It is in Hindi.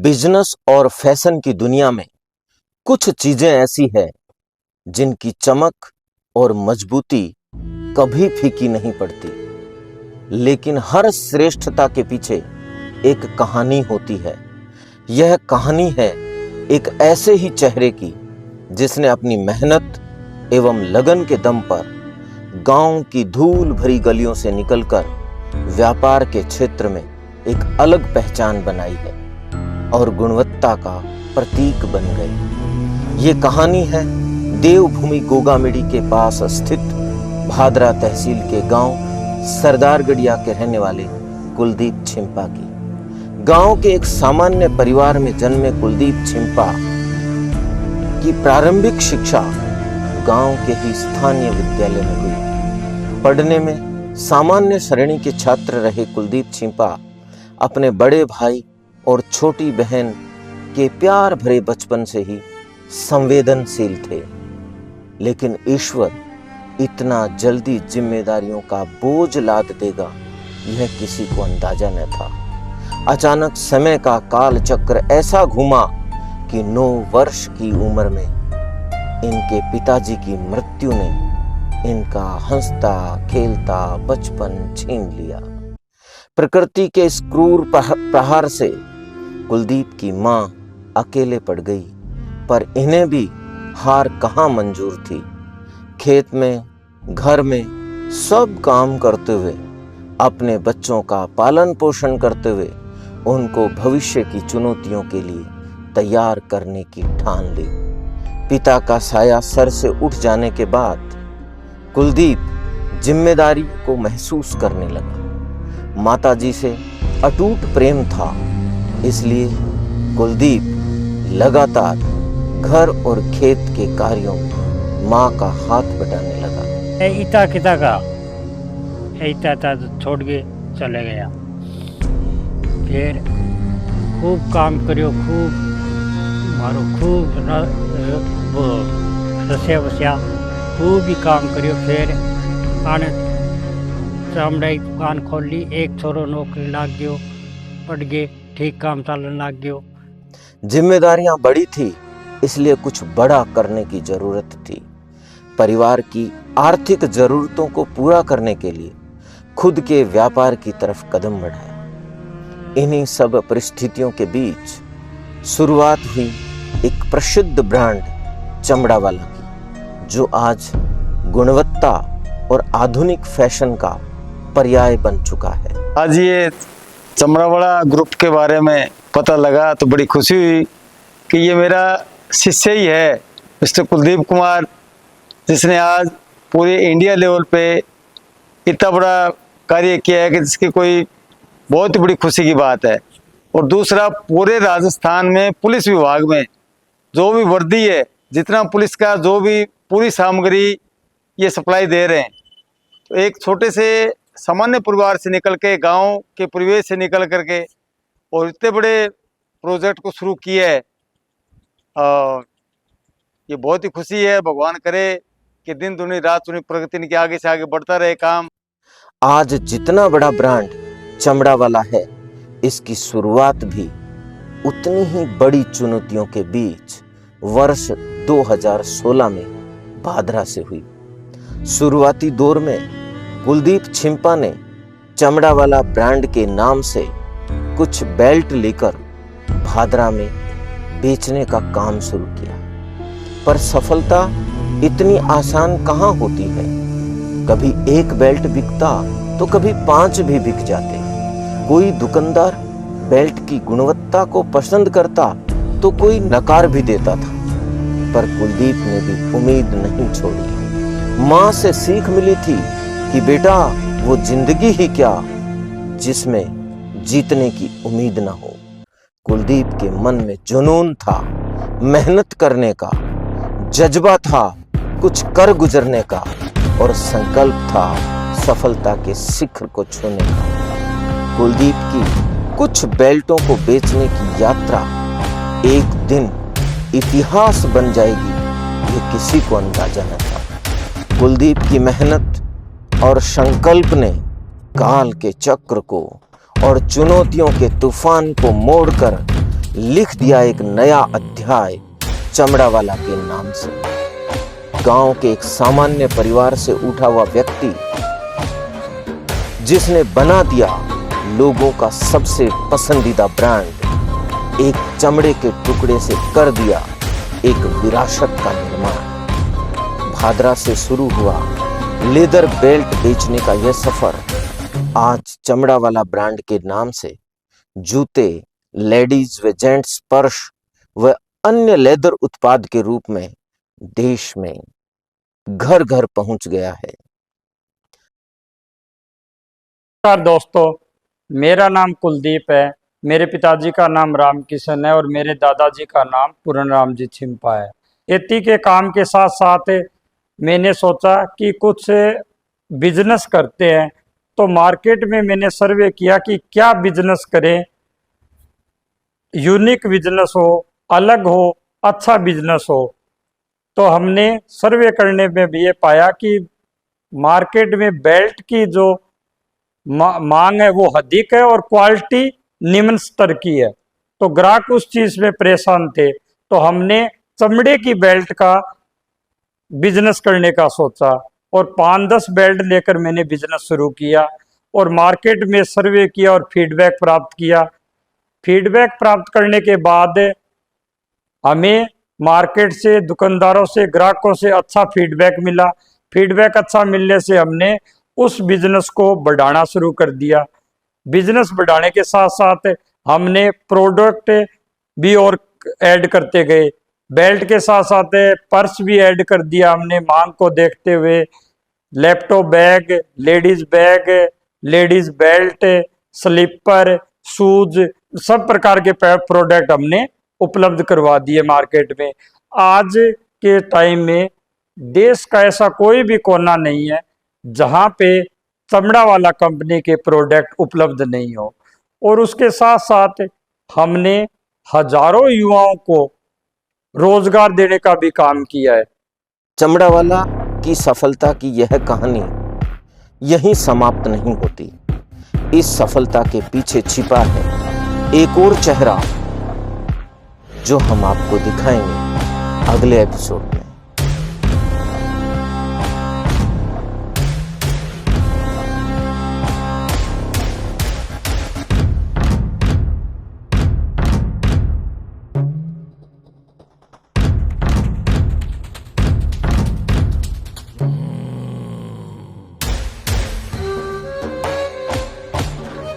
बिजनेस और फैशन की दुनिया में कुछ चीजें ऐसी है जिनकी चमक और मजबूती कभी फीकी नहीं पड़ती, लेकिन हर श्रेष्ठता के पीछे एक कहानी होती है। यह कहानी है एक ऐसे ही चेहरे की जिसने अपनी मेहनत एवं लगन के दम पर गांव की धूल भरी गलियों से निकलकर व्यापार के क्षेत्र में एक अलग पहचान बनाई है और गुणवत्ता का प्रतीक बन गई। ये कहानी है देवभूमि गोगामिडी के पास स्थित भादरा तहसील के गांव सरदारगढ़िया के रहने वाले कुलदीप छिंपा की। गांव के एक सामान्य परिवार में जन्मे कुलदीप छिंपा की प्रारंभिक शिक्षा गांव के ही स्थानीय विद्यालय में हुई। पढ़ने में सामान्य श्रेणी के छात्र रहे कुलदीप छिंपा अपने बड़े भाई और छोटी बहन के प्यार भरे बचपन से ही संवेदनशील थे, लेकिन ईश्वर इतना जल्दी जिम्मेदारियों का बोझ लाद देगा यह किसी को अंदाजा न था। अचानक समय का काल चक्र ऐसा घूमा कि 9 वर्ष की उम्र में इनके पिताजी की मृत्यु ने इनका हंसता खेलता बचपन छीन लिया। प्रकृति के इस क्रूर प्रहार से कुलदीप की मां अकेले पड़ गई, पर इन्हें भी हार कहां मंजूर थी। खेत में, घर में सब काम करते हुए, अपने बच्चों का पालन पोषण करते हुए उनको भविष्य की चुनौतियों के लिए तैयार करने की ठान ली। पिता का साया सर से उठ जाने के बाद कुलदीप जिम्मेदारी को महसूस करने लगा। माताजी से अटूट प्रेम था, इसलिए कुलदीप लगातार घर और खेत के कार्यों में माँ का हाथ बटाने लगा। इता किता का इता तो छोड़ के चले गया। फिर खूब काम करियो, खूब मारो, खूब वो रस्या वस्या खूब ही काम करियो। फिर आने चमड़ा की दुकान खोल ली, एक छोरो नौकरी लाग गयो, पढ़ गए, ठीक काम चलन लाग गयो। जिम्मेदारियां बड़ी थी, इसलिए कुछ बड़ा करने की जरूरत थी। परिवार की आर्थिक जरूरतों को पूरा करने के लिए खुद के व्यापार की तरफ कदम बढ़ाया। इन्हीं सब परिस्थितियों के बीच शुरुआत हुई एक प्रसिद्ध ब्रांड चमड़ा वाला की, जो आज गुणवत्ता और आधुनिक फैशन का पर्याय बन चुका है। आज ये चमड़ावाला ग्रुप के बारे में पता लगा तो बड़ी खुशी हुई कि ये मेरा शिष्य ही है, मिस्टर कुलदीप कुमार, जिसने आज पूरे इंडिया लेवल पे इतना बड़ा कार्य किया है कि जिसकी कोई बहुत ही बड़ी खुशी की बात है। और दूसरा, पूरे राजस्थान में पुलिस विभाग में जो भी वर्दी है, जितना पुलिस का जो भी पूरी सामग्री ये सप्लाई दे रहे हैं, तो एक छोटे से सामान्य परिवार से निकल के, गांव के परिवेश से निकल करके और इतने बड़े प्रोजेक्ट को शुरू किया है। और ये बहुत ही खुशी है। भगवान करे कि दिन दुनी रात दुनी प्रगति के आगे से आगे बढ़ता रहे काम। आज जितना बड़ा ब्रांड चमड़ा वाला है, इसकी शुरुआत भी उतनी ही बड़ी चुनौतियों के बीच वर्ष 2016 में भादरा से हुई। शुरुआती दौर में कुलदीप छिंपा ने चमड़ा वाला ब्रांड के नाम से कुछ बेल्ट लेकर भादरा में बेचने का काम शुरू किया, पर सफलता इतनी आसान कहां होती है। कभी एक बेल्ट बिकता तो कभी 5 भी बिक जाते। कोई दुकानदार बेल्ट की गुणवत्ता को पसंद करता तो कोई नकार भी देता था, पर कुलदीप ने भी उम्मीद नहीं छोड़ी। मां से सीख मिली थी कि बेटा, वो जिंदगी ही क्या जिसमें जीतने की उम्मीद ना हो। कुलदीप के मन में जुनून था, मेहनत करने का जज्बा था, कुछ कर गुजरने का, और संकल्प था सफलता के शिखर को छूने का। कुलदीप की कुछ बेल्टों को बेचने की यात्रा एक दिन इतिहास बन जाएगी, ये किसी को अंदाजा न था। कुलदीप की मेहनत और संकल्प ने काल के चक्र को और चुनौतियों के तूफान को मोड़कर लिख दिया एक नया अध्याय चमड़ावाला के नाम से। गांव के एक सामान्य परिवार से उठा हुआ व्यक्ति जिसने बना दिया लोगों का सबसे पसंदीदा ब्रांड, एक चमड़े के टुकड़े से कर दिया एक विरासत का निर्माण। भादरा से शुरू हुआ लेदर बेल्ट बेचने का यह सफर आज चमड़ावाला ब्रांड के नाम से जूते, लेडीज व जेंट्स पर्स व अन्य लेदर उत्पाद के रूप में देश में घर घर पहुंच गया है। नमस्कार दोस्तों, मेरा नाम कुलदीप है। मेरे पिताजी का नाम रामकिशन है और मेरे दादाजी का नाम पूरनराम जी छिंपा है। खेती के काम के साथ साथ मैंने सोचा कि कुछ बिजनेस करते हैं, तो मार्केट में मैंने सर्वे किया कि क्या बिजनेस करें, यूनिक बिजनेस हो, अलग हो, अच्छा बिजनेस हो। तो हमने सर्वे करने में भी ये पाया कि मार्केट में बेल्ट की जो मांग है वो अधिक है और क्वालिटी निम्न स्तर की है, तो ग्राहक उस चीज में परेशान थे। तो हमने चमड़े की बेल्ट का बिजनेस करने का सोचा और 5-10 बेल्ट लेकर मैंने बिजनेस शुरू किया और मार्केट में सर्वे किया और फीडबैक प्राप्त किया। फीडबैक प्राप्त करने के बाद हमें मार्केट से, दुकानदारों से, ग्राहकों से अच्छा फीडबैक मिला। फीडबैक अच्छा मिलने से हमने उस बिजनेस को बढ़ाना शुरू कर दिया। बिजनेस बढ़ाने के साथ साथ हमने प्रोडक्ट भी और ऐड करते गए। बेल्ट के साथ साथ पर्स भी ऐड कर दिया हमने मांग को देखते हुए। Laptop bag, ladies belt, slipper, shoes, सब प्रकार के प्रोडक्ट हमने उपलब्ध करवा दिए मार्केट में। आज के टाइम में देश का ऐसा कोई भी कोना नहीं है जहां पे चमड़ावाला कंपनी के प्रोडक्ट उपलब्ध नहीं हो। और उसके साथ साथ हमने हजारों युवाओं को रोजगार देने का भी काम किया है। चमड़ावाला की सफलता की यह कहानी यहीं समाप्त नहीं होती। इस सफलता के पीछे छिपा है एक और चेहरा जो हम आपको दिखाएंगे अगले एपिसोड।